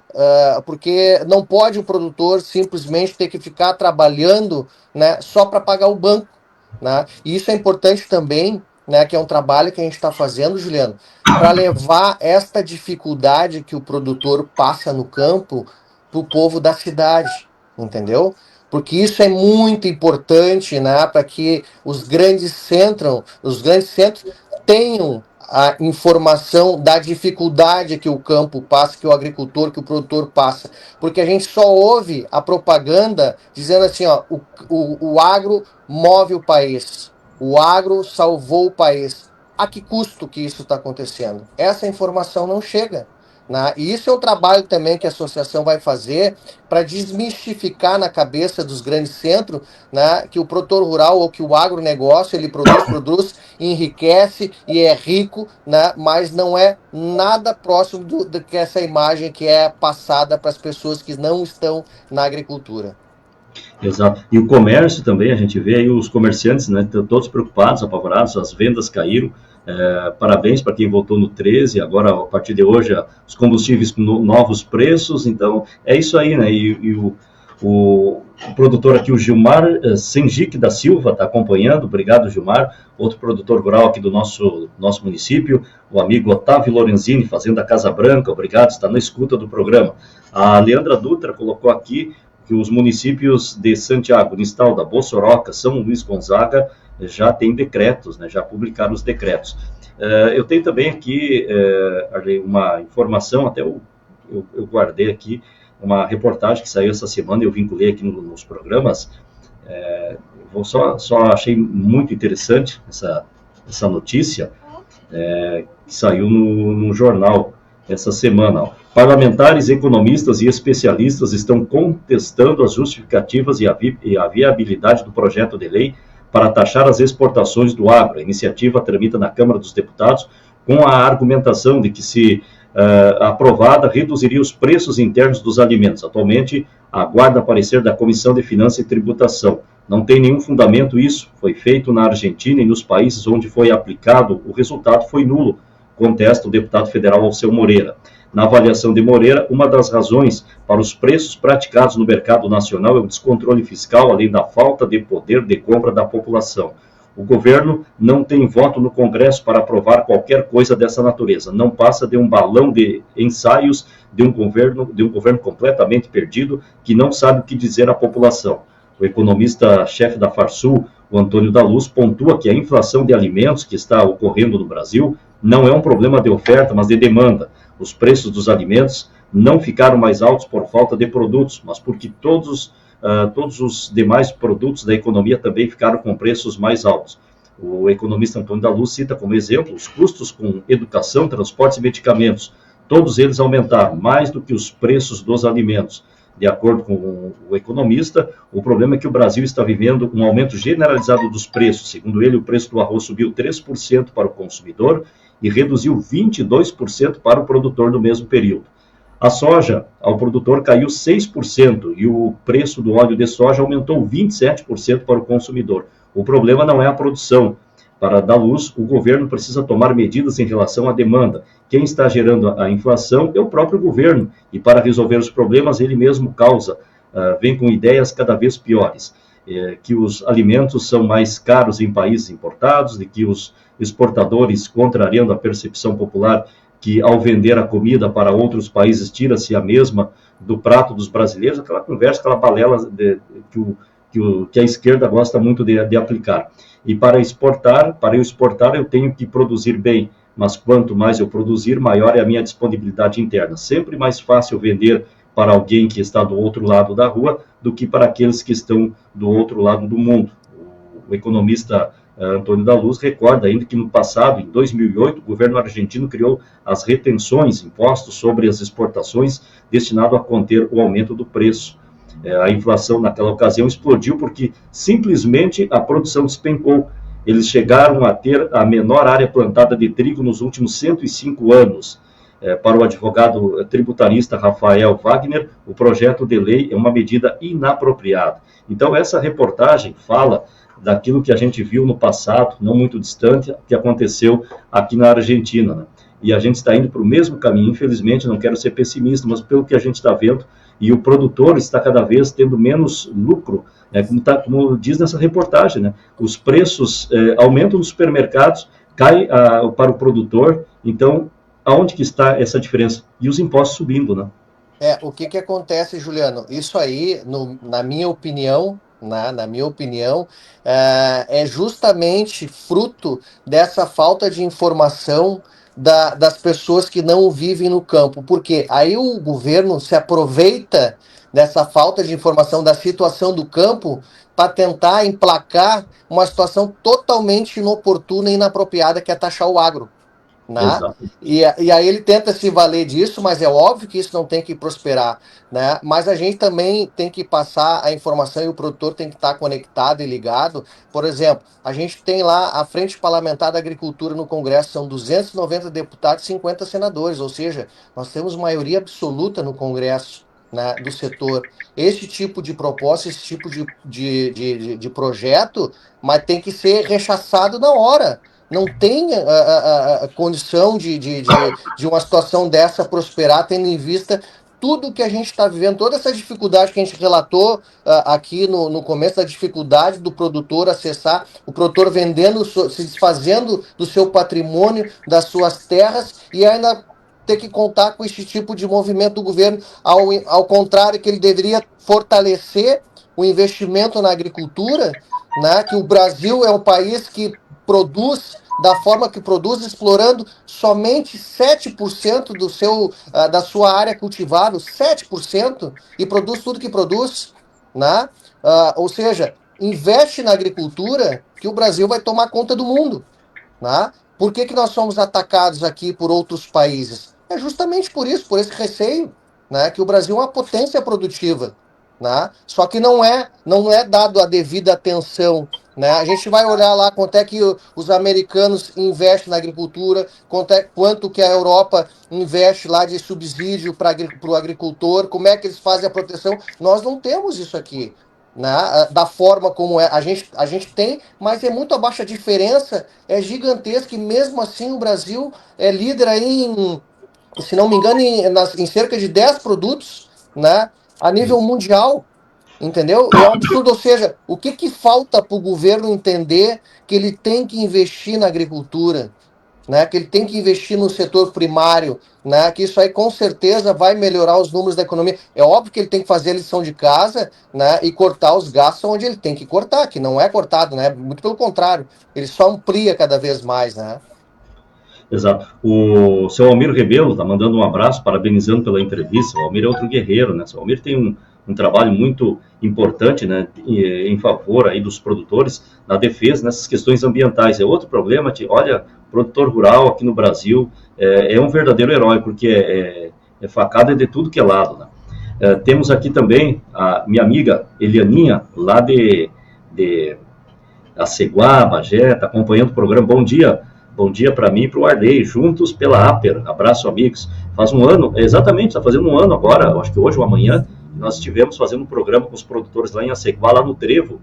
Porque não pode o produtor simplesmente ter que ficar trabalhando, né, só para pagar o banco. Né? E isso é importante também, né, que é um trabalho que a gente está fazendo, Juliano, para levar esta dificuldade que o produtor passa no campo para o povo da cidade, entendeu? Porque isso é muito importante, né, para que os grandes centros tenham a informação da dificuldade que o campo passa, que o agricultor, que o produtor passa. Porque a gente só ouve a propaganda dizendo assim, ó, o agro move o país, o agro salvou o país. A que custo que isso está acontecendo? Essa informação não chega. Né? E isso é um trabalho também que a associação vai fazer para desmistificar na cabeça dos grandes centros, né, que o produtor rural ou que o agronegócio ele produz, enriquece e é rico, né, mas não é nada próximo do que essa imagem que é passada para as pessoas que não estão na agricultura. Exato. E o comércio também, a gente vê aí os comerciantes, né, todos preocupados, apavorados, as vendas caíram. Parabéns para quem votou no 13, agora a partir de hoje os combustíveis com novos preços, então é isso aí, né? E o produtor aqui, o Gilmar Sengic da Silva, está acompanhando, obrigado Gilmar, outro produtor rural aqui do nosso município, o amigo Otávio Lorenzini, Fazenda Casa Branca, obrigado, está na escuta do programa. A Leandra Dutra colocou aqui que os municípios de Santiago, Unistalda, Bossoroca, São Luís Gonzaga, já têm decretos, né, já publicaram os decretos. Eu tenho também aqui uma informação, até eu guardei aqui, uma reportagem que saiu essa semana, eu vinculei aqui nos programas, só achei muito interessante essa notícia, que saiu no jornal essa semana. Ó. Parlamentares, economistas e especialistas estão contestando as justificativas e a viabilidade do projeto de lei para taxar as exportações do agro. A iniciativa tramita na Câmara dos Deputados com a argumentação de que, se aprovada, reduziria os preços internos dos alimentos. Atualmente, aguarda parecer da Comissão de Finanças e Tributação. Não tem nenhum fundamento isso. Foi feito na Argentina e nos países onde foi aplicado, o resultado foi nulo, contesta o deputado federal Alceu Moreira. Na avaliação de Moreira, uma das razões para os preços praticados no mercado nacional é o descontrole fiscal, além da falta de poder de compra da população. O governo não tem voto no Congresso para aprovar qualquer coisa dessa natureza. Não passa de um balão de ensaios de um governo completamente perdido, que não sabe o que dizer à população. O economista-chefe da Farsul, o Antônio da Luz, pontua que a inflação de alimentos que está ocorrendo no Brasil não é um problema de oferta, mas de demanda. Os preços dos alimentos não ficaram mais altos por falta de produtos, mas porque todos os demais produtos da economia também ficaram com preços mais altos. O economista Antônio da Luz cita como exemplo os custos com educação, transportes e medicamentos. Todos eles aumentaram mais do que os preços dos alimentos. De acordo com o economista, o problema é que o Brasil está vivendo um aumento generalizado dos preços. Segundo ele, o preço do arroz subiu 3% para o consumidor e reduziu 22% para o produtor no mesmo período. A soja ao produtor caiu 6% e o preço do óleo de soja aumentou 27% para o consumidor. O problema não é a produção. Para dar luz, o governo precisa tomar medidas em relação à demanda. Quem está gerando a inflação é o próprio governo, e para resolver os problemas ele mesmo causa, vem com ideias cada vez piores. Que os alimentos são mais caros em países importados, de que os exportadores, contrariando a percepção popular, que ao vender a comida para outros países tira-se a mesma do prato dos brasileiros, aquela conversa, aquela balela que a esquerda gosta muito de aplicar. E para eu exportar eu tenho que produzir bem, mas quanto mais eu produzir, maior é a minha disponibilidade interna. Sempre mais fácil vender para alguém que está do outro lado da rua do que para aqueles que estão do outro lado do mundo. O economista Antônio da Luz, recorda ainda que no passado, em 2008, o governo argentino criou as retenções, impostos sobre as exportações, destinado a conter o aumento do preço. A inflação naquela ocasião explodiu porque simplesmente a produção despencou. Eles chegaram a ter a menor área plantada de trigo nos últimos 105 anos. Para o advogado tributarista Rafael Wagner, o projeto de lei é uma medida inapropriada. Então, essa reportagem fala daquilo que a gente viu no passado, não muito distante, que aconteceu aqui na Argentina, né? E a gente está indo para o mesmo caminho, infelizmente, não quero ser pessimista, mas pelo que a gente está vendo, e o produtor está cada vez tendo menos lucro, né? Como diz nessa reportagem, né? Os preços aumentam nos supermercados, cai para o produtor, então, aonde que está essa diferença? E os impostos subindo, né? O que acontece, Juliano? Isso aí, na minha opinião, é justamente fruto dessa falta de informação das pessoas que não vivem no campo. Porque aí o governo se aproveita dessa falta de informação da situação do campo para tentar emplacar uma situação totalmente inoportuna e inapropriada, que é taxar o agro. Né? E aí ele tenta se valer disso, mas é óbvio que isso não tem que prosperar, né? Mas a gente também tem que passar a informação e o produtor tem que estar conectado e ligado. Por exemplo, a gente tem lá a Frente Parlamentar da Agricultura no Congresso, são 290 deputados e 50 senadores, ou seja, nós temos maioria absoluta no Congresso, né, do setor. Esse tipo de proposta, esse tipo de projeto, mas tem que ser rechaçado na hora. Não tem a condição de uma situação dessa prosperar, tendo em vista tudo que a gente está vivendo, toda essa dificuldade que a gente relatou aqui no começo, da dificuldade do produtor acessar, o produtor vendendo, se desfazendo do seu patrimônio, das suas terras, e ainda ter que contar com esse tipo de movimento do governo, ao contrário, que ele deveria fortalecer o investimento na agricultura, né, que o Brasil é um país que produz da forma que produz, explorando somente 7% da sua área cultivável, 7%, e produz tudo que produz, né? Ou seja, investe na agricultura, que o Brasil vai tomar conta do mundo, né? Por que nós somos atacados aqui por outros países? É justamente por isso, por esse receio, né, que o Brasil é uma potência produtiva, né? Só que não é dado a devida atenção, né? A gente vai olhar lá quanto é que os americanos investem na agricultura, quanto que a Europa investe lá de subsídio para o agricultor, como é que eles fazem a proteção. Nós não temos isso aqui, né? Da forma como é. A gente tem, mas é muito abaixo. A diferença é gigantesca e mesmo assim o Brasil é líder aí se não me engano, em cerca de 10 produtos, né, a nível mundial. Entendeu? É um absurdo, ou seja, o que falta para o governo entender que ele tem que investir na agricultura, né? Que ele tem que investir no setor primário, né? Que isso aí com certeza vai melhorar os números da economia. É óbvio que ele tem que fazer a lição de casa, né? E cortar os gastos onde ele tem que cortar, que não é cortado, né? Muito pelo contrário, ele só amplia cada vez mais, né? Exato. O seu Almir Rebelo está mandando um abraço, parabenizando pela entrevista. O Almir é outro guerreiro, né? O Almir tem um trabalho muito importante, né, em favor aí dos produtores, na defesa nessas questões ambientais. É outro problema, olha, produtor rural aqui no Brasil é um verdadeiro herói, porque é facada de tudo que é lado, né? Temos aqui também a minha amiga Elianinha, lá de Aceguá, Bagé, está acompanhando o programa. Bom dia para mim e para o Arley, juntos pela Aper. Abraço, amigos. Faz um ano, exatamente, está fazendo um ano agora, acho que hoje ou amanhã, nós estivemos fazendo um programa com os produtores lá em Aceguá, lá no Trevo,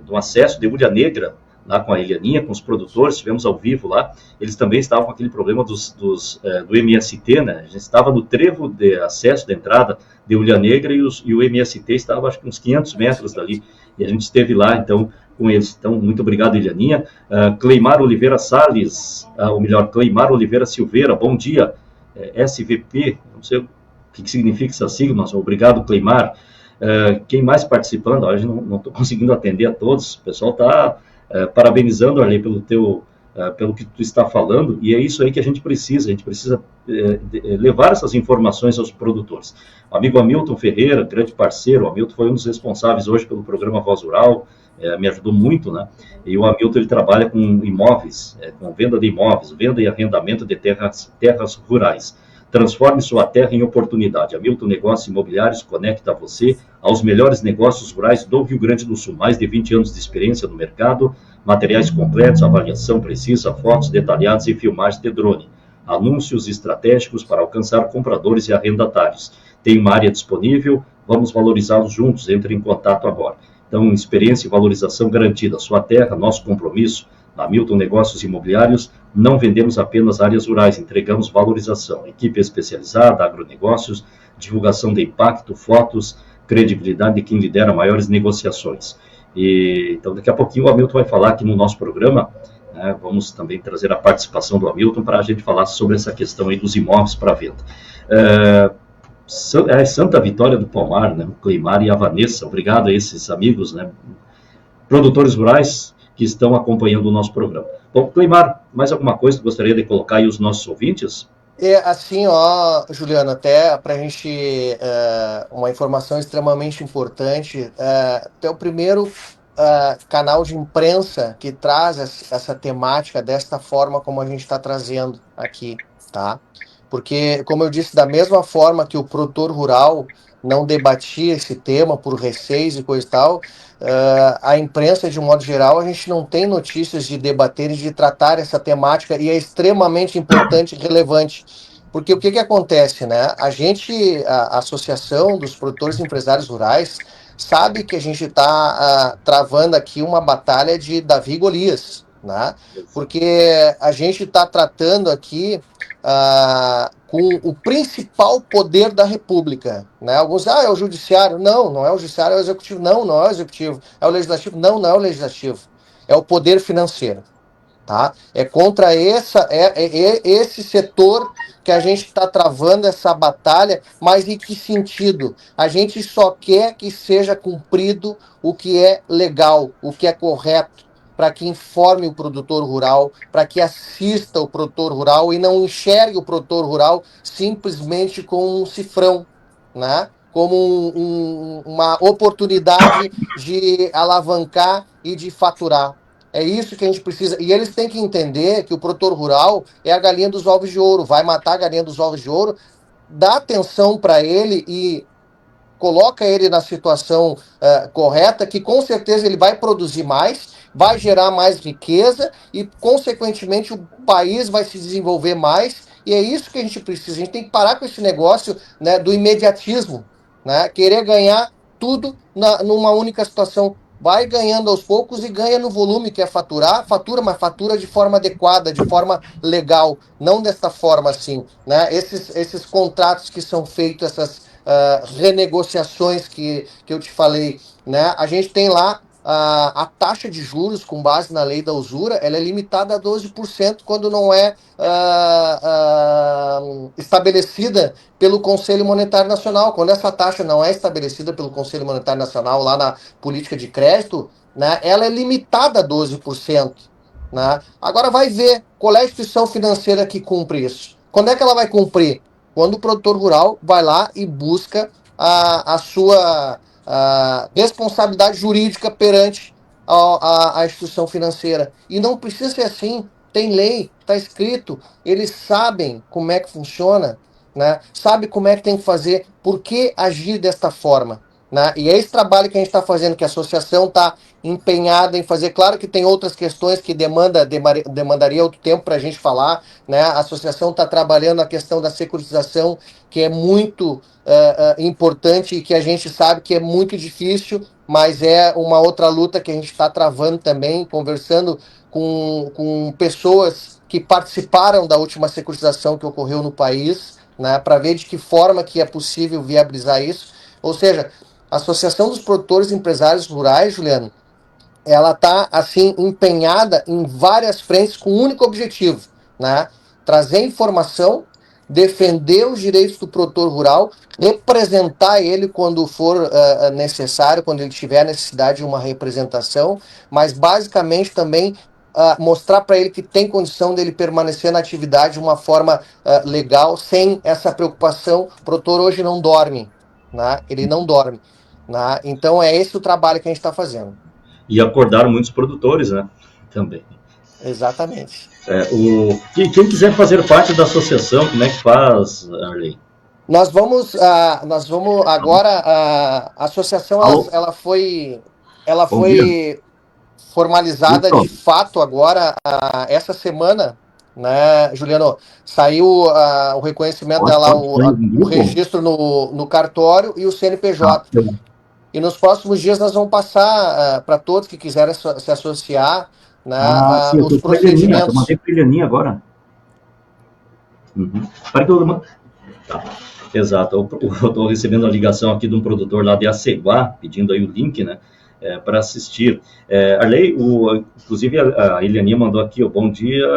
no acesso de Ulha Negra, lá com a Elianinha, com os produtores, estivemos ao vivo lá. Eles também estavam com aquele problema do MST, né? A gente estava no trevo de acesso, da entrada de Ulha Negra, e o MST estava, acho que uns 500 metros dali, e a gente esteve lá, então, com eles. Então, muito obrigado, Elianinha. Cleimar Oliveira Salles, ou melhor, Cleimar Oliveira Silveira, bom dia. SVP, não sei o que significa essa sigla, mas obrigado, Cleimar. Quem mais participando? Hoje não estou conseguindo atender a todos. O pessoal está parabenizando, Arley, pelo que tu está falando, e é isso aí que a gente precisa levar essas informações aos produtores. O amigo Hamilton Ferreira, grande parceiro, o Hamilton foi um dos responsáveis hoje pelo programa Voz Rural, me ajudou muito, né? E o Hamilton, ele trabalha com imóveis, com venda de imóveis, venda e arrendamento de terras rurais. Transforme sua terra em oportunidade. Hamilton Negócios Imobiliários conecta você aos melhores negócios rurais do Rio Grande do Sul. Mais de 20 anos de experiência no mercado, materiais completos, avaliação precisa, fotos detalhadas e filmagens de drone. Anúncios estratégicos para alcançar compradores e arrendatários. Tem uma área disponível, vamos valorizá-los juntos, entre em contato agora. Então, experiência e valorização garantida. Sua terra, nosso compromisso. Na Hamilton Negócios Imobiliários, não vendemos apenas áreas rurais, entregamos valorização. Equipe especializada, agronegócios, divulgação de impacto, fotos, credibilidade de quem lidera maiores negociações. Então, daqui a pouquinho o Hamilton vai falar aqui no nosso programa, né, vamos também trazer a participação do Hamilton para a gente falar sobre essa questão aí dos imóveis para venda. Santa Vitória do Palmar, né, o Cleimar e a Vanessa, obrigado a esses amigos, né, produtores rurais, que estão acompanhando o nosso programa. Bom, Cleimar, mais alguma coisa que gostaria de colocar aí os nossos ouvintes? Assim, Juliano, até para a gente, uma informação extremamente importante, é o primeiro canal de imprensa que traz essa temática desta forma como a gente está trazendo aqui, tá? Porque, como eu disse, da mesma forma que o produtor rural não debatia esse tema por receios e coisa e tal, a imprensa, de um modo geral, a gente não tem notícias de debater e de tratar essa temática, e é extremamente importante e relevante. Porque o que acontece, né? A Associação dos Produtores e Empresários Rurais, sabe que a gente está travando aqui uma batalha de Davi e Golias, né? Porque a gente está tratando aqui com o principal poder da República, né? Alguns, é o judiciário. Não, não é o judiciário, é o executivo. Não, não é o executivo. É o legislativo. Não, não é o legislativo. É o poder financeiro, tá? É contra esse setor que a gente está travando essa batalha, mas em que sentido? A gente só quer que seja cumprido o que é legal, o que é correto, para que informe o produtor rural, para que assista o produtor rural e não enxergue o produtor rural simplesmente com um cifrão, né? Como uma oportunidade de alavancar e de faturar. É isso que a gente precisa. E eles têm que entender que o produtor rural é a galinha dos ovos de ouro. Vai matar a galinha dos ovos de ouro, dá atenção para ele e coloca ele na situação correta, que com certeza ele vai produzir mais, vai gerar mais riqueza e, consequentemente, o país vai se desenvolver mais. E é isso que a gente precisa. A gente tem que parar com esse negócio, né, do imediatismo, né? Querer ganhar tudo numa única situação. Vai ganhando aos poucos e ganha no volume que é faturar, mas fatura de forma adequada, de forma legal, não dessa forma assim, né? Esses contratos que são feitos, essas renegociações que eu te falei, né? A gente tem lá a taxa de juros com base na lei da usura, ela é limitada a 12% quando não é estabelecida pelo Conselho Monetário Nacional. Quando essa taxa não é estabelecida pelo Conselho Monetário Nacional lá na política de crédito, né, ela é limitada a 12%. Né? Agora vai ver qual é a instituição financeira que cumpre isso. Quando é que ela vai cumprir? Quando o produtor rural vai lá e busca a sua responsabilidade jurídica perante a instituição financeira. E não precisa ser assim. Tem lei, está escrito. Eles sabem como é que funciona, né? Sabe como é que tem que fazer, por que agir desta forma. Né? E é esse trabalho que a gente está fazendo, que a associação está empenhada em fazer. Claro que tem outras questões que demandaria outro tempo para a gente falar. Né? A associação está trabalhando a questão da securitização, que é muito importante e que a gente sabe que é muito difícil, mas é uma outra luta que a gente está travando também, conversando com pessoas que participaram da última securitização que ocorreu no país, né? Para ver de que forma que é possível viabilizar isso. Ou seja, a Associação dos Produtores e Empresários Rurais, Juliano, ela está assim empenhada em várias frentes com um único objetivo, né? Trazer informação, defender os direitos do produtor rural, representar ele quando for necessário, quando ele tiver necessidade de uma representação, mas basicamente também mostrar para ele que tem condição dele permanecer na atividade de uma forma legal, sem essa preocupação. O produtor hoje não dorme, né? Ele não dorme. Né? Então é esse o trabalho que a gente está fazendo. E acordaram muitos produtores, né? Também. Exatamente. Quem quiser fazer parte da associação, como é que faz, Arley? Nós vamos agora, a associação Alô? ela Bom dia. foi formalizada de Isso. fato agora, essa semana, né, Juliano? Saiu o reconhecimento dela, Participação em o grupo? registro no cartório e o Ah, CNPJ. E nos próximos dias nós vamos passar para todos que quiserem se associar, né, sim, eu os estou com a Elianinha, eu mandei procedimentos. para a Elianinha agora. Uhum. Para que eu... Tá. Exato, eu estou recebendo a ligação aqui de um produtor lá de Aceguá, pedindo aí o link, né, para assistir. Arley, inclusive a Elianinha mandou aqui, bom dia,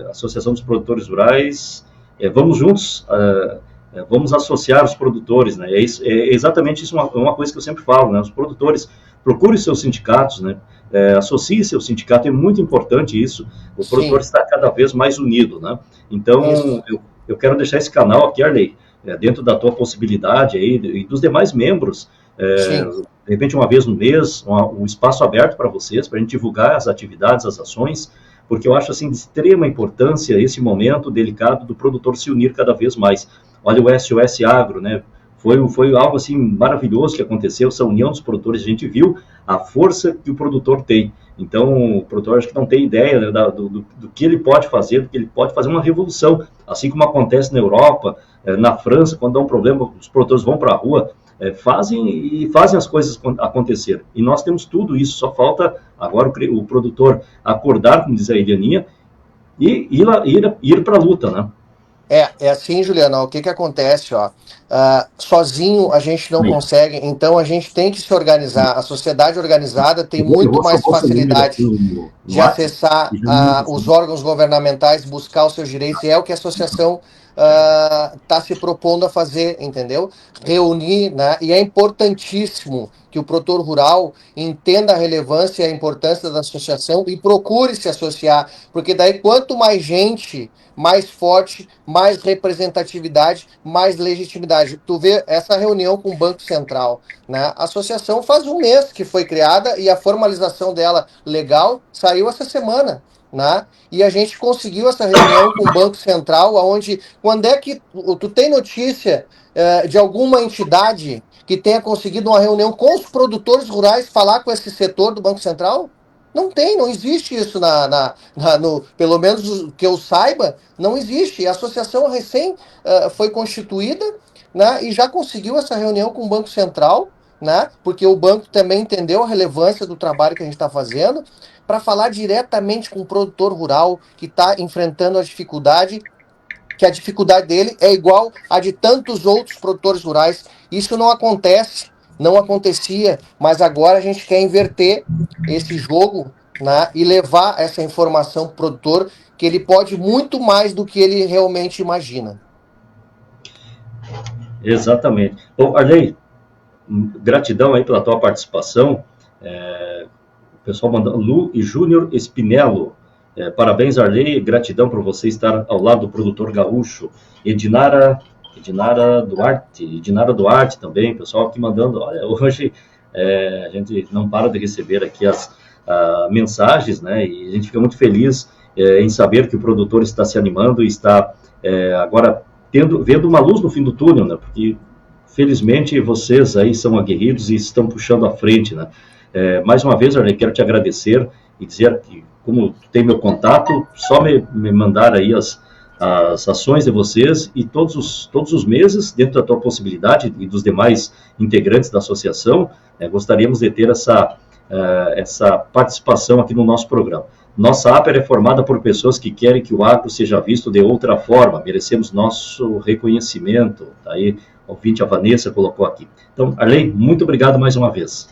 Associação dos Produtores Rurais, vamos juntos, vamos associar os produtores, né, é exatamente isso, uma coisa que eu sempre falo, né, os produtores, procurem seus sindicatos, né, associe seu sindicato, é muito importante isso, o produtor Sim, está cada vez mais unido, né, então isso. eu quero deixar esse canal aqui, Arley, dentro da tua possibilidade aí, e dos demais membros, Sim. de repente uma vez no mês, um espaço aberto para vocês, para a gente divulgar as atividades, as ações, porque eu acho assim de extrema importância esse momento delicado do produtor se unir cada vez mais. Olha o SOS Agro, né? Foi algo assim maravilhoso que aconteceu, essa união dos produtores, a gente viu a força que o produtor tem. Então, o produtor acho que não tem ideia, né, do que ele pode fazer, do que ele pode fazer uma revolução, assim como acontece na Europa, na França, quando dá um problema, os produtores vão para a rua, fazem as coisas acontecer. E nós temos tudo isso, só falta agora o produtor acordar, como diz a Elianinha, e ir para a luta, né? É assim, Juliana, o que que acontece, ó? Sozinho a gente não Aí, consegue, então a gente tem que se organizar. A sociedade organizada tem eu muito vou mais salvar o seu número aqui facilidade no de WhatsApp acessar e já mando os assim. órgãos governamentais, buscar os seus direitos, e é o que a associação está se propondo a fazer, entendeu? Reunir, né? E é importantíssimo que o produtor rural entenda a relevância e a importância da associação e procure se associar, porque daí quanto mais gente, mais forte, mais representatividade, mais legitimidade. Tu vê essa reunião com o Banco Central, né? A associação faz um mês que foi criada e a formalização dela legal saiu essa semana, né? E a gente conseguiu essa reunião com o Banco Central, aonde quando é que tu tem notícia de alguma entidade que tenha conseguido uma reunião com os produtores rurais falar com esse setor do Banco Central? Não tem, não existe isso pelo menos que eu saiba, não existe. A associação recém foi constituída, né, e já conseguiu essa reunião com o Banco Central, né, porque o banco também entendeu a relevância do trabalho que a gente está fazendo, para falar diretamente com o produtor rural que está enfrentando a dificuldade, que a dificuldade dele é igual a de tantos outros produtores rurais. Isso não acontece, não acontecia, mas agora a gente quer inverter esse jogo, né, e levar essa informação para o produtor, que ele pode muito mais do que ele realmente imagina. Exatamente. Bom, Arley, gratidão aí pela tua participação. O pessoal mandando Lu e Júnior Espinelo. Parabéns, Arley. Gratidão por você estar ao lado do produtor gaúcho. Edinara Duarte também, pessoal aqui mandando. Olha, hoje a gente não para de receber aqui as mensagens, né? E a gente fica muito feliz em saber que o produtor está se animando e está agora vendo uma luz no fim do túnel, né? Porque felizmente vocês aí são aguerridos e estão puxando à frente, né? Mais uma vez, Arley, quero te agradecer e dizer que, como tem meu contato, só me mandar aí as ações de vocês e todos os meses, dentro da tua possibilidade e dos demais integrantes da associação, gostaríamos de ter essa participação aqui no nosso programa. Nossa APER é formada por pessoas que querem que o agro seja visto de outra forma, merecemos nosso reconhecimento. Tá aí, o ouvinte, a Vanessa colocou aqui. Então, Arley, muito obrigado mais uma vez.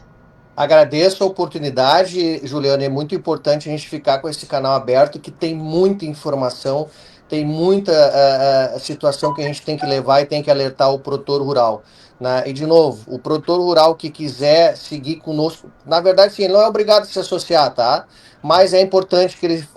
Agradeço a oportunidade, Juliano. É muito importante a gente ficar com esse canal aberto, que tem muita informação, tem muita situação que a gente tem que levar e tem que alertar o produtor rural, né? E, de novo, o produtor rural que quiser seguir conosco, na verdade, sim, ele não é obrigado a se associar, tá? Mas é importante que ele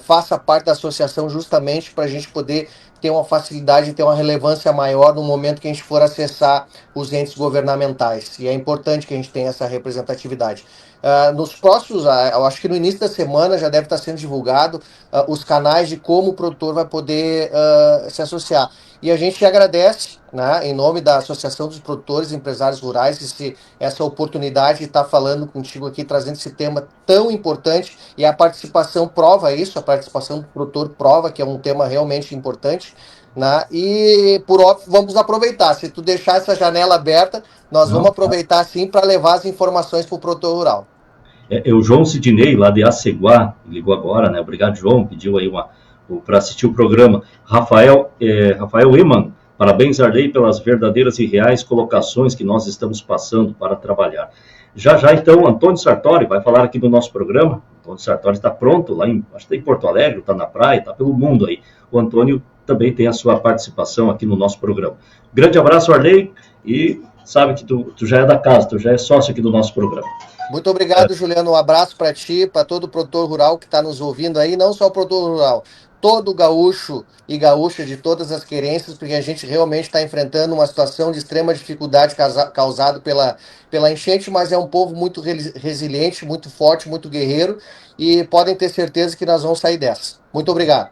faça parte da associação justamente para a gente poder ter uma facilidade, ter uma relevância maior no momento que a gente for acessar os entes governamentais. E é importante que a gente tenha essa representatividade. Nos próximos, eu acho que no início da semana já deve estar sendo divulgado os canais de como o produtor vai poder se associar. E a gente agradece, né, em nome da Associação dos Produtores e Empresários Rurais, essa oportunidade de estar falando contigo aqui, trazendo esse tema tão importante, e a participação prova isso, a participação do produtor prova que é um tema realmente importante, né? E, por óbvio, vamos aproveitar. Se tu deixar essa janela aberta, nós vamos aproveitar, sim, para levar as informações para o produtor rural. O João Sidney, lá de Aceguá, ligou agora, né? Obrigado, João, pediu aí para assistir o programa. Rafael Eman, parabéns, Arley, pelas verdadeiras e reais colocações que nós estamos passando para trabalhar. Já, então, Antônio Sartori vai falar aqui no nosso programa. Antônio Sartori está pronto, acho que está em Porto Alegre, está na praia, está pelo mundo aí. O Antônio também tem a sua participação aqui no nosso programa. Grande abraço, Arley, e sabe que tu já é da casa, tu já é sócio aqui do nosso programa. Muito obrigado, Juliano. Um abraço para ti, para todo o produtor rural que está nos ouvindo aí, não só o produtor rural, todo gaúcho e gaúcha de todas as querências, porque a gente realmente está enfrentando uma situação de extrema dificuldade causada pela enchente, mas é um povo muito resiliente, muito forte, muito guerreiro, e podem ter certeza que nós vamos sair dessa. Muito obrigado.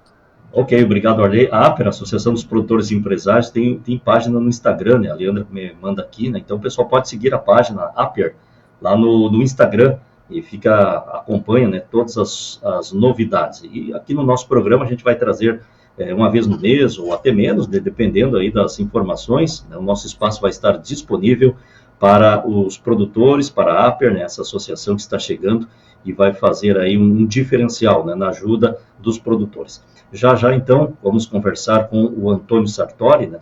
Ok, obrigado, Arley. A APER, Associação dos Produtores e Empresários, tem página no Instagram, né? A Leandra me manda aqui, né? Então o pessoal pode seguir a página APER lá no Instagram e acompanha, né, todas as novidades. E aqui no nosso programa a gente vai trazer uma vez no mês ou até menos, né, dependendo aí das informações, né, o nosso espaço vai estar disponível para os produtores, para a APER, né, essa associação que está chegando e vai fazer aí um diferencial, né, na ajuda dos produtores. Já, então, vamos conversar com o Antônio Sartori, né,